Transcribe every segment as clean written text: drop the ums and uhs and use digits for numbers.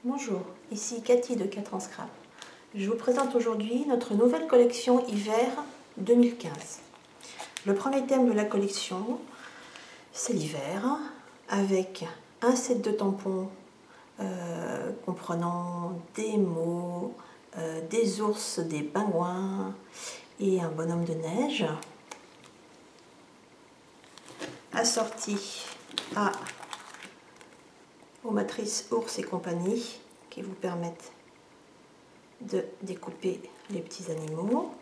Bonjour, ici Cathy de 4 ans Scrap. Je vous présente aujourd'hui notre nouvelle collection hiver 2015. Le premier thème de la collection, c'est l'hiver, avec un set de tampons comprenant des mots, des ours, des pingouins et un bonhomme de neige, assorti aux matrices ours et compagnie qui vous permettent de découper les petits animaux.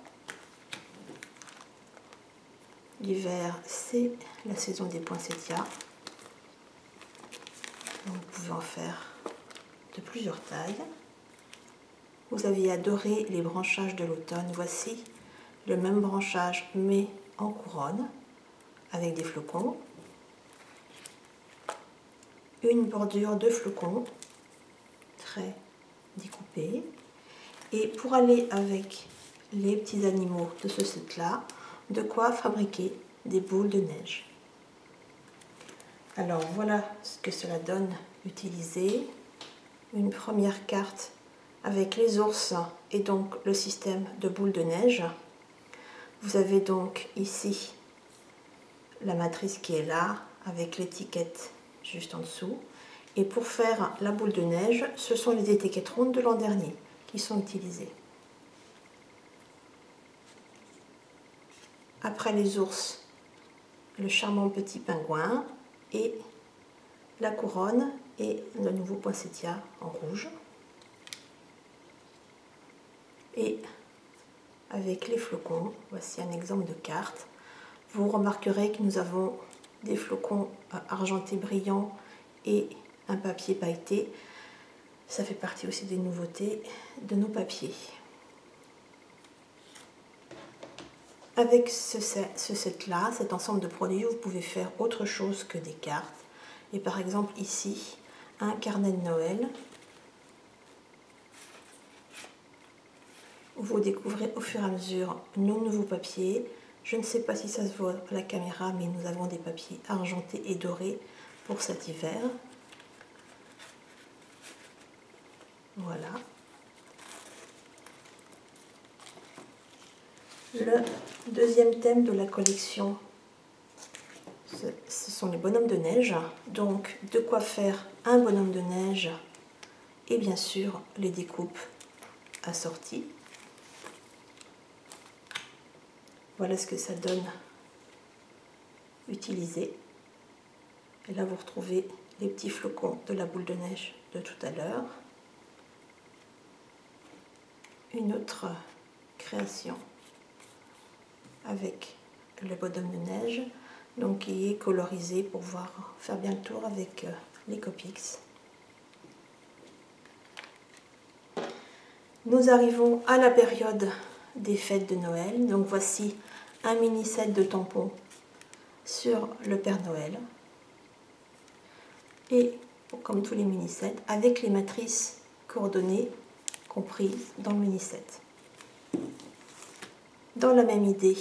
L'hiver, c'est la saison des poinsettias. Vous pouvez en faire de plusieurs tailles. Vous avez adoré les branchages de l'automne. Voici le même branchage mais en couronne avec des flocons. Une bordure de flocons très découpée. Et pour aller avec les petits animaux de ce set-là, de quoi fabriquer des boules de neige. Alors voilà ce que cela donne utilisé. Une première carte avec les ours et donc le système de boules de neige. Vous avez donc ici la matrice qui est là avec l'étiquette juste en dessous. Et pour faire la boule de neige, ce sont les étiquettes rondes de l'an dernier qui sont utilisées. Après les ours, le charmant petit pingouin et la couronne et le nouveau poinsettia en rouge. Et avec les flocons, voici un exemple de carte. Vous remarquerez que nous avons des flocons argentés brillants et un papier pailleté. Ça fait partie aussi des nouveautés de nos papiers. Avec ce set-là, cet ensemble de produits, vous pouvez faire autre chose que des cartes. Et par exemple ici, un carnet de Noël où vous découvrez au fur et à mesure nos nouveaux papiers. Je ne sais pas si ça se voit à la caméra, mais nous avons des papiers argentés et dorés pour cet hiver. Voilà. Le deuxième thème de la collection, ce sont les bonhommes de neige. Donc, de quoi faire un bonhomme de neige et bien sûr les découpes assorties. Voilà ce que ça donne utilisé. Et là, vous retrouvez les petits flocons de la boule de neige de tout à l'heure. Une autre création avec le bonhomme de neige, donc qui est colorisé pour pouvoir faire bien le tour avec les Copics. Nous arrivons à la période des fêtes de Noël, donc voici un mini set de tampons sur le Père Noël et comme tous les mini sets avec les matrices coordonnées comprises dans le mini set. Dans la même idée,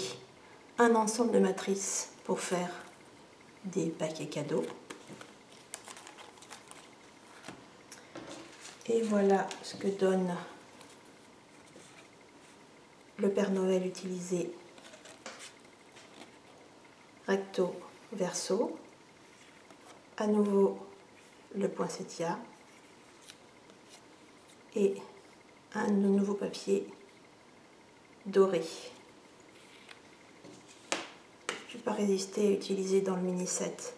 un ensemble de matrices pour faire des paquets cadeaux. Et voilà ce que donne le Père Noël utilisé recto verso. À nouveau le poinsettia et un nouveau papier doré. Je n'ai pas résisté à utiliser dans le mini set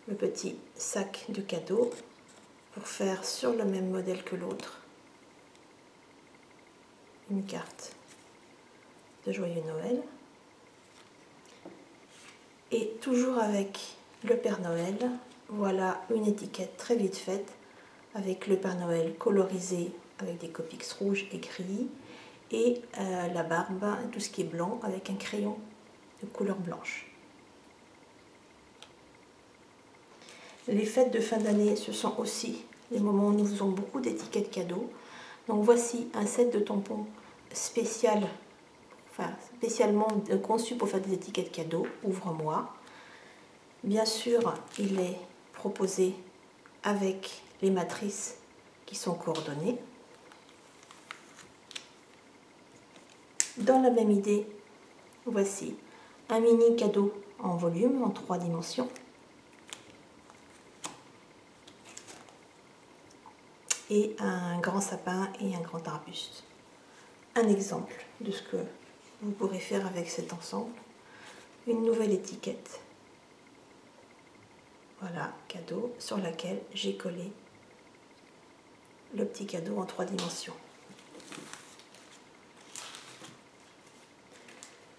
le petit sac de cadeau pour faire sur le même modèle que l'autre une carte de Joyeux Noël. Et toujours avec le Père Noël, voilà une étiquette très vite faite avec le Père Noël colorisé avec des Copics rouges et gris et la barbe, tout ce qui est blanc avec un crayon de couleur blanche. Les fêtes de fin d'année, ce sont aussi les moments où nous faisons beaucoup d'étiquettes cadeaux. Donc voici un set de tampons spécialement conçu pour faire des étiquettes cadeaux, ouvre-moi. Bien sûr, il est proposé avec les matrices qui sont coordonnés. Dans la même idée, voici un mini cadeau en volume, en 3 dimensions. Et un grand sapin et un grand arbuste. Un exemple de ce que vous pourrez faire avec cet ensemble. Une nouvelle étiquette. Voilà, cadeau, sur laquelle j'ai collé le petit cadeau en 3 dimensions.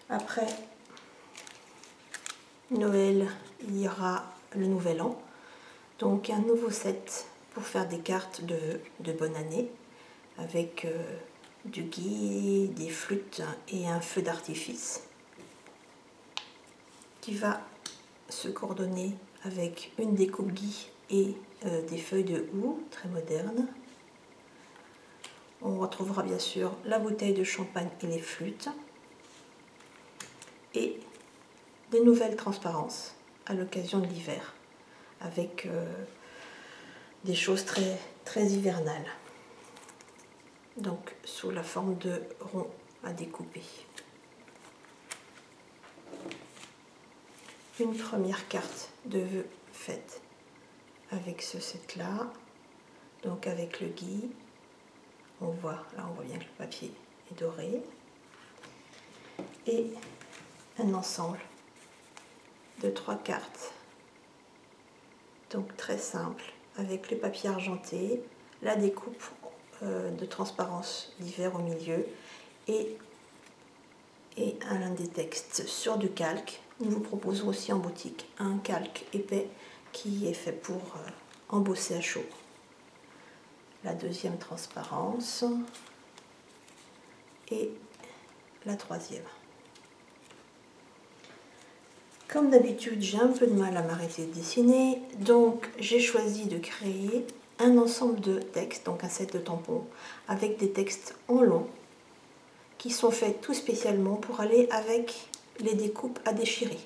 Après Noël, il y aura le Nouvel An. Donc un nouveau set pour faire des cartes de bonne année avec du gui, des flûtes et un feu d'artifice qui va se coordonner avec une découpe gui et des feuilles de houx très modernes. On retrouvera bien sûr la bouteille de champagne et les flûtes et des nouvelles transparences à l'occasion de l'hiver avec des choses très hivernales, donc sous la forme de ronds à découper. Une première carte de vœux faite avec ce set là, donc avec le gui. On voit bien que le papier est doré, et un ensemble de 3 cartes, donc très simple, avec le papier argenté, la découpe de transparence d'hiver au milieu et un des textes sur du calque. Nous vous proposons aussi en boutique un calque épais qui est fait pour embosser à chaud. La deuxième transparence et la troisième. Comme d'habitude, j'ai un peu de mal à m'arrêter de dessiner, donc j'ai choisi de créer un ensemble de textes, donc un set de tampons, avec des textes en long, qui sont faits tout spécialement pour aller avec les découpes à déchirer.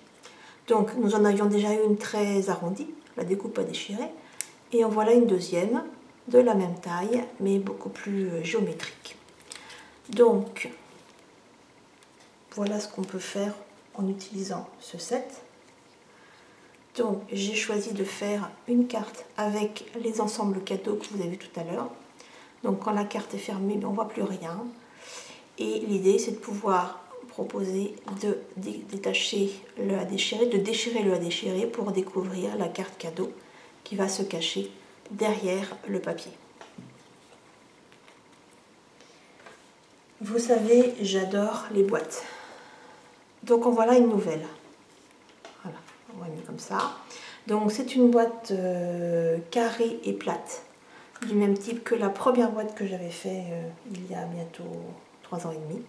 Donc nous en avions déjà une très arrondie, la découpe à déchirer, et en voilà une deuxième, de la même taille, mais beaucoup plus géométrique. Donc, voilà ce qu'on peut faire en utilisant ce set. Donc j'ai choisi de faire une carte avec les ensembles cadeaux que vous avez vu tout à l'heure. Donc quand la carte est fermée, on ne voit plus rien. Et l'idée c'est de pouvoir proposer de détacher le à déchirer, de déchirer le à déchirer pour découvrir la carte cadeau qui va se cacher derrière le papier. Vous savez, j'adore les boîtes. Donc en voilà une nouvelle. Voilà, on va mettre comme ça. Donc c'est une boîte carrée et plate, du même type que la première boîte que j'avais fait il y a bientôt 3 ans et demi.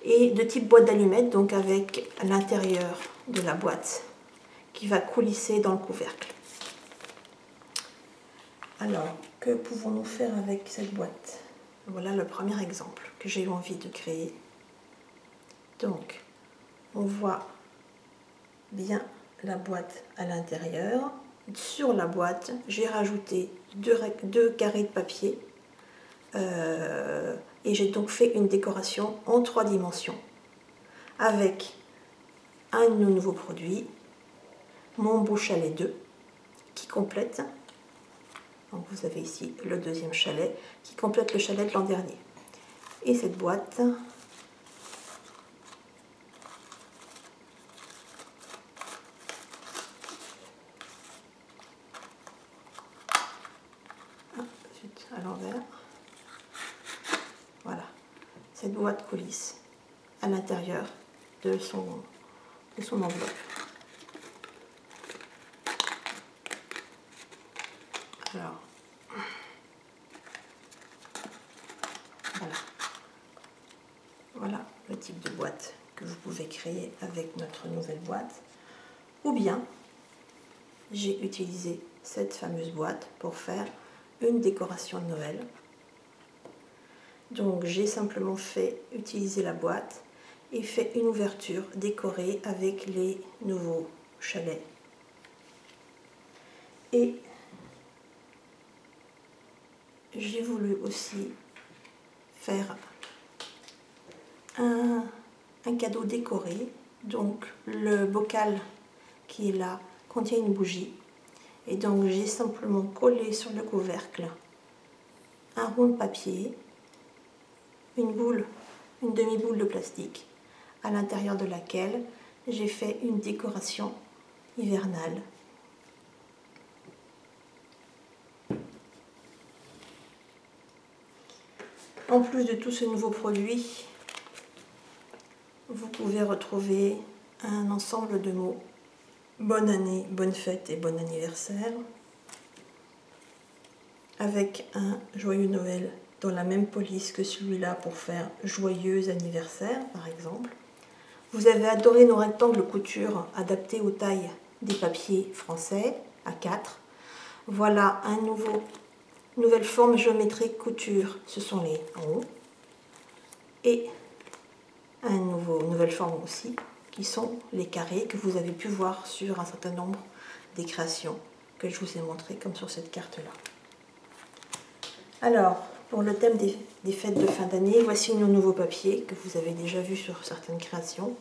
Et de type boîte d'allumettes, donc avec l'intérieur de la boîte qui va coulisser dans le couvercle. Alors, que pouvons-nous faire avec cette boîte? Voilà le premier exemple que j'ai eu envie de créer. Donc, on voit bien la boîte à l'intérieur. Sur la boîte, j'ai rajouté deux carrés de papier et j'ai donc fait une décoration en 3 dimensions avec un nouveau produit, mon beau chalet 2, qui complète. Donc vous avez ici le deuxième chalet qui complète le chalet de l'an dernier. Et cette boîte, à l'envers, voilà, cette boîte coulisse à l'intérieur de son enveloppe. Alors, voilà le type de boîte que vous pouvez créer avec notre nouvelle boîte. Ou bien, j'ai utilisé cette fameuse boîte pour faire une décoration de Noël. Donc j'ai simplement fait utiliser la boîte et fait une ouverture décorée avec les nouveaux chalets. Et j'ai voulu aussi faire un cadeau décoré. Donc le bocal qui est là contient une bougie. Et donc j'ai simplement collé sur le couvercle un rond de papier, une demi-boule de plastique, à l'intérieur de laquelle j'ai fait une décoration hivernale. En plus de tout ce nouveau produit, vous pouvez retrouver un ensemble de mots. Bonne année, bonne fête et bon anniversaire. Avec un joyeux Noël dans la même police que celui-là pour faire joyeux anniversaire par exemple. Vous avez adoré nos rectangles couture adaptés aux tailles des papiers français A4. Voilà nouvelle forme géométrique couture, ce sont les en haut. Et nouvelle forme aussi, qui sont les carrés que vous avez pu voir sur un certain nombre des créations que je vous ai montrées comme sur cette carte-là. Alors, pour le thème des fêtes de fin d'année, voici nos nouveaux papiers que vous avez déjà vus sur certaines créations.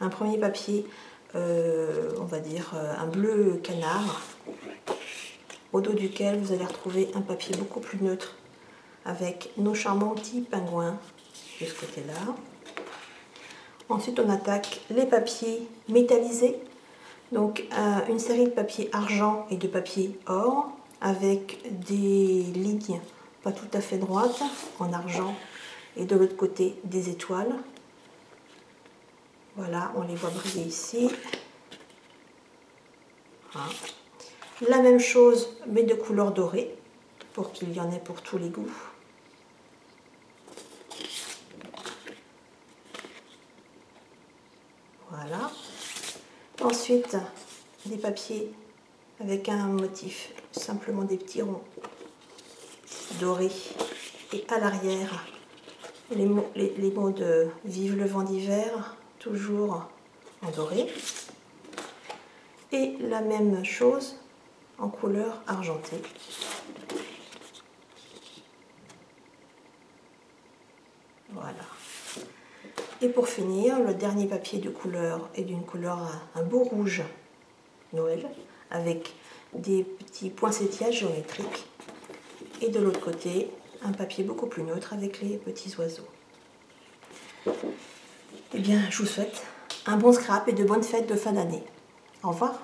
Un premier papier, on va dire un bleu canard, au dos duquel vous allez retrouver un papier beaucoup plus neutre avec nos charmants petits pingouins de ce côté-là. Ensuite, on attaque les papiers métallisés, donc une série de papiers argent et de papier or avec des lignes pas tout à fait droites en argent et de l'autre côté des étoiles. Voilà, on les voit briller ici. Voilà. La même chose mais de couleur dorée pour qu'il y en ait pour tous les goûts. Voilà. Ensuite, des papiers avec un motif, simplement des petits ronds dorés. Et à l'arrière, les mots de Vive le vent d'hiver, toujours en doré. Et la même chose en couleur argentée. Voilà. Et pour finir, le dernier papier de couleur est d'une couleur, un beau rouge Noël, avec des petits poinsettiages géométriques. Et de l'autre côté, un papier beaucoup plus neutre avec les petits oiseaux. Eh bien, je vous souhaite un bon scrap et de bonnes fêtes de fin d'année. Au revoir.